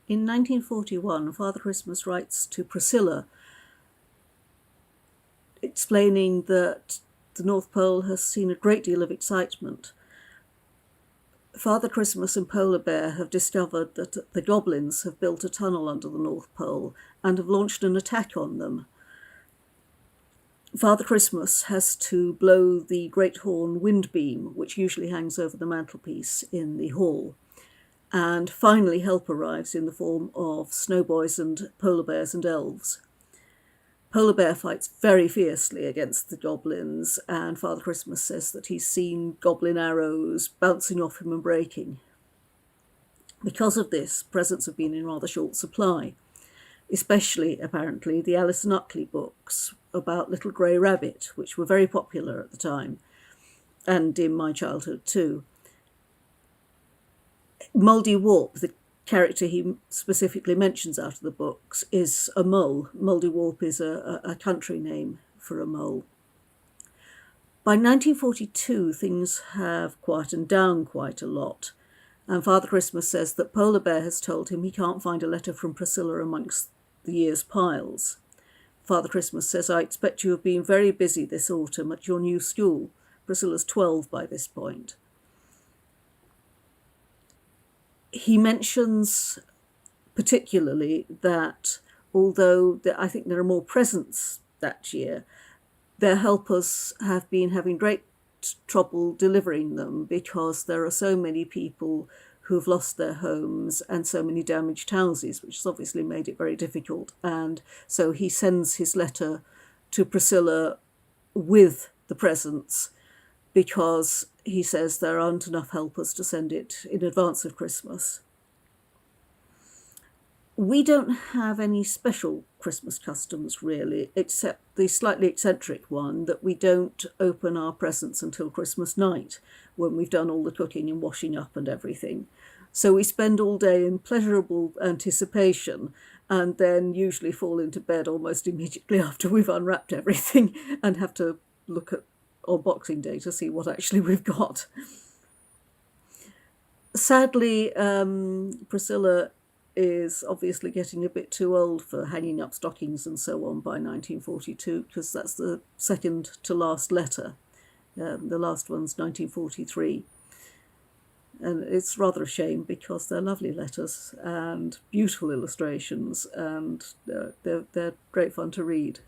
In 1941, Father Christmas writes to Priscilla, explaining that the North Pole has seen a great deal of excitement. Father Christmas and Polar Bear have discovered that the goblins have built a tunnel under the North Pole and have launched an attack on them. Father Christmas has to blow the great horn wind beam, which usually hangs over the mantelpiece in the hall. And finally help arrives in the form of snowboys and polar bears and elves. Polar Bear fights very fiercely against the goblins, and Father Christmas says that he's seen goblin arrows bouncing off him and breaking. Because of this, presents have been in rather short supply, especially, apparently, the Alice and Uckley books about Little Grey Rabbit, which were very popular at the time, and in my childhood too. Mouldy Warp, the character he specifically mentions out of the books, is a mole. Mouldy Warp is a country name for a mole. By 1942, things have quietened down quite a lot, and Father Christmas says that Polar Bear has told him he can't find a letter from Priscilla amongst the year's piles. Father Christmas says, "I expect you have been very busy this autumn at your new school." Priscilla's 12 by this point. He mentions particularly that although I think there are more presents that year, their helpers have been having great trouble delivering them because there are so many people who have lost their homes and so many damaged houses, which has obviously made it very difficult. And so he sends his letter to Priscilla with the presents because he says there aren't enough helpers to send it in advance of Christmas. We don't have any special Christmas customs, really, except the slightly eccentric one that we don't open our presents until Christmas night, when we've done all the cooking and washing up and everything. So we spend all day in pleasurable anticipation and then usually fall into bed almost immediately after we've unwrapped everything and have to look at on Boxing Day to see what actually we've got. Sadly, Priscilla is obviously getting a bit too old for hanging up stockings and so on by 1942, because that's the second to last letter. The last one's 1943. And it's rather a shame because they're lovely letters and beautiful illustrations, and they're great fun to read.